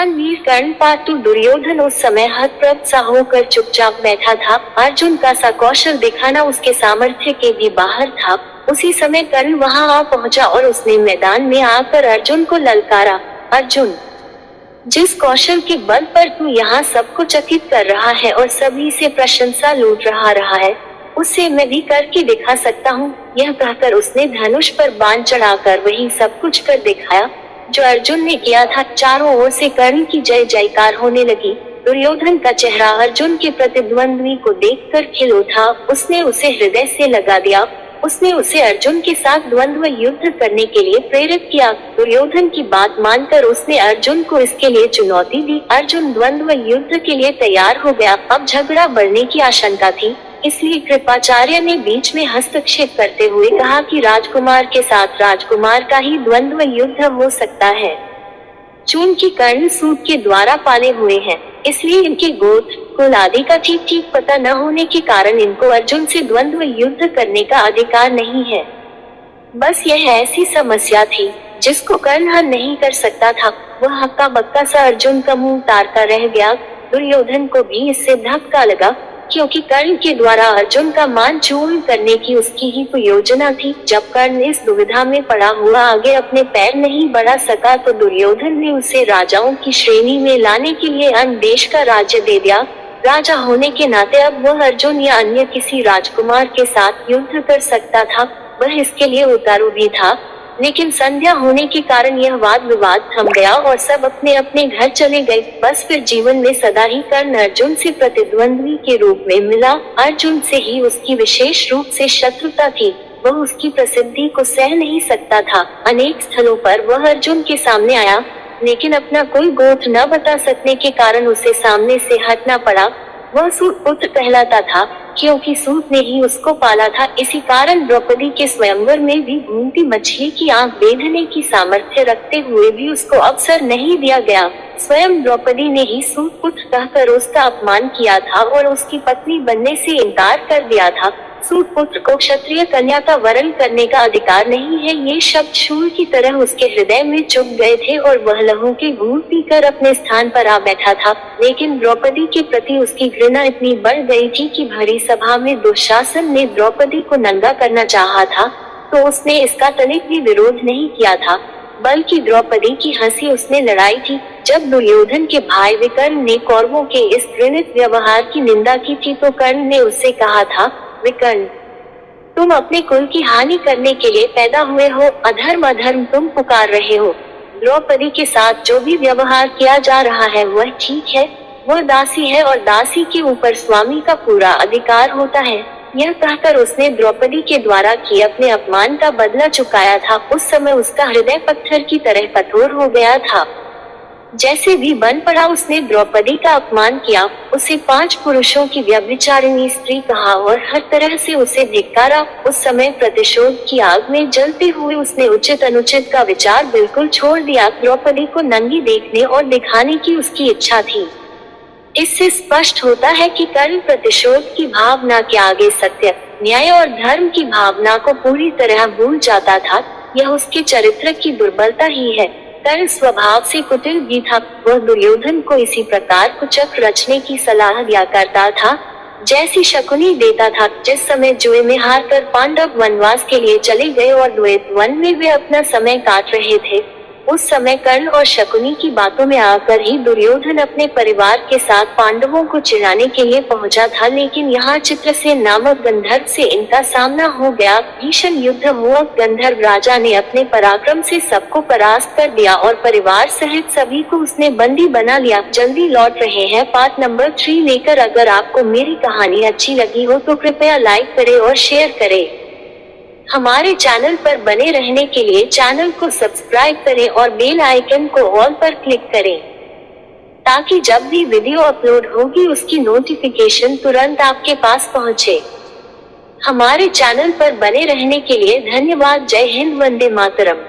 महान कर्ण पार्ट 2। दुर्योधन उस समय हतप्रभ सा होकर चुपचाप बैठा था। अर्जुन का सा कौशल दिखाना उसके सामर्थ्य के भी बाहर था। उसी समय कर्ण वहां आ पहुंचा और उसने मैदान में आकर अर्जुन को ललकारा, अर्जुन, जिस कौशल के बल पर तू यहाँ सबको चकित कर रहा है और सभी से प्रशंसा लूट रहा है, उससे मैं भी करके दिखा सकता हूँ। यह कहकर उसने धनुष पर बाण चढ़ाकर वही सब कुछ कर दिखाया जो अर्जुन ने किया था। चारों ओर से कर्ण की जय जयकार होने लगी। दुर्योधन का चेहरा अर्जुन के प्रतिद्वंद्वी को देखकर खिल उठा। उसने उसे हृदय से लगा दिया। उसने उसे अर्जुन के साथ द्वंद्व युद्ध करने के लिए प्रेरित किया। दुर्योधन की बात मानकर उसने अर्जुन को इसके लिए चुनौती दी। अर्जुन द्वंद्व युद्ध के लिए तैयार हो गया। अब झगड़ा बढ़ने की आशंका थी, इसलिए कृपाचार्य ने बीच में हस्तक्षेप करते हुए कहा कि राजकुमार के साथ राजकुमार का ही द्वंद्व युद्ध हो सकता है। चूंकि कर्ण सूत के द्वारा पाले हुए हैं, इसलिए इनके गोत्र कुल आदि का ठीक ठीक पता न होने के कारण इनको अर्जुन से द्वंद्व युद्ध करने का अधिकार नहीं है। बस यह ऐसी समस्या थी जिसको कर्ण हल नहीं कर सकता था। वह हक्का बक्का सा अर्जुन का मुंह तारता रह गया। दुर्योधन को भी इससे धक्का लगा, क्योंकि कर्ण के द्वारा अर्जुन का मान चूर्ण करने की उसकी ही योजना थी। जब कर्ण इस दुविधा में पड़ा हुआ आगे अपने पैर नहीं बढ़ा सका तो दुर्योधन ने उसे राजाओं की श्रेणी में लाने के लिए अन्य देश का राज्य दे दिया। राजा होने के नाते अब वह अर्जुन या अन्य किसी राजकुमार के साथ युद्ध कर सकता था। वह इसके लिए उतारू भी था, लेकिन संध्या होने के कारण यह वाद विवाद थम गया और सब अपने अपने घर चले गए। बस फिर जीवन में सदा ही कर्ण अर्जुन से प्रतिद्वंद्वी के रूप में मिला। अर्जुन से ही उसकी विशेष रूप से शत्रुता थी। वह उसकी प्रसिद्धि को सह नहीं सकता था। अनेक स्थलों पर वह अर्जुन के सामने आया, लेकिन अपना कोई गोत्र न बता सकने के कारण उसे सामने से हटना पड़ा। वह सूत पुत्र कहलाता था, क्योंकि सूत ने ही उसको पाला था। इसी कारण द्रौपदी के स्वयंवर में भी घूमती मछली की आंख बेधने की सामर्थ्य रखते हुए भी उसको अवसर नहीं दिया गया। स्वयं द्रौपदी ने ही सूत पुत्र कहकर उसका अपमान किया था और उसकी पत्नी बनने से इनकार कर दिया था। सूत पुत्र को क्षत्रिय कन्या का वरण करने का अधिकार नहीं है। ये शब्द शूल की तरह उसके हृदय में चुभ गए थे और वह लहू के घूंट पीकर अपने स्थान पर आ बैठा था। लेकिन द्रौपदी के प्रति उसकी घृणा इतनी बढ़ गई थी कि भरी सभा में दुशासन ने द्रौपदी को नंगा करना चाहा था तो उसने इसका तनिक भी विरोध नहीं किया था, बल्कि द्रौपदी की हंसी उसने लड़ाई थी। जब दुर्योधन के भाई विकर्ण ने कौरवों के इस घृणित व्यवहार की निंदा की थी तो कर्ण ने उससे कहा था, विकर्ण, तुम अपने कुल की हानि करने के लिए पैदा हुए हो। अधर्म अधर्म तुम पुकार रहे हो। द्रौपदी के साथ जो भी व्यवहार किया जा रहा है वह ठीक है। वह दासी है और दासी के ऊपर स्वामी का पूरा अधिकार होता है। यह कहकर उसने द्रौपदी के द्वारा किए अपने अपमान का बदला चुकाया था। उस समय उसका हृदय पत्थर की तरह कठोर हो गया था। जैसे भी बन पड़ा उसने द्रौपदी का अपमान किया, उसे 5 पुरुषों की व्यभिचारिणी स्त्री कहा और हर तरह से उसे धिक्कारा। उस समय प्रतिशोध की आग में जलते हुए उसने उचित अनुचित का विचार बिल्कुल छोड़ दिया। द्रौपदी को नंगी देखने और दिखाने की उसकी इच्छा थी। इससे स्पष्ट होता है कि कर्ण प्रतिशोध की भावना के आगे सत्य, न्याय और धर्म की भावना को पूरी तरह भूल जाता था। यह उसके चरित्र की दुर्बलता ही है। कर्ण स्वभाव से कुटिल भी था। वह दुर्योधन को इसी प्रकार कुचक रचने की सलाह दिया करता था जैसी शकुनी देता था। जिस समय जुए में हारकर पांडव वनवास के लिए चले गए और द्वैत वन में वे अपना समय काट रहे थे, उस समय कर्ण और शकुनी की बातों में आकर ही दुर्योधन अपने परिवार के साथ पांडवों को चिढ़ाने के लिए पहुंचा था। लेकिन यहाँ चित्रसेन नामक गंधर्व से इनका सामना हो गया। भीषण युद्ध हुआ। गंधर्व राजा ने अपने पराक्रम से सबको परास्त कर दिया और परिवार सहित सभी को उसने बंदी बना लिया। जल्दी लौट रहे हैं पार्ट नंबर 3 लेकर। अगर आपको मेरी कहानी अच्छी लगी हो तो कृपया लाइक करें और शेयर करें। हमारे चैनल पर बने रहने के लिए चैनल को सब्सक्राइब करें और बेल आइकन को ऑल पर क्लिक करें, ताकि जब भी वीडियो अपलोड होगी उसकी नोटिफिकेशन तुरंत आपके पास पहुंचे। हमारे चैनल पर बने रहने के लिए धन्यवाद। जय हिंद, वंदे मातरम।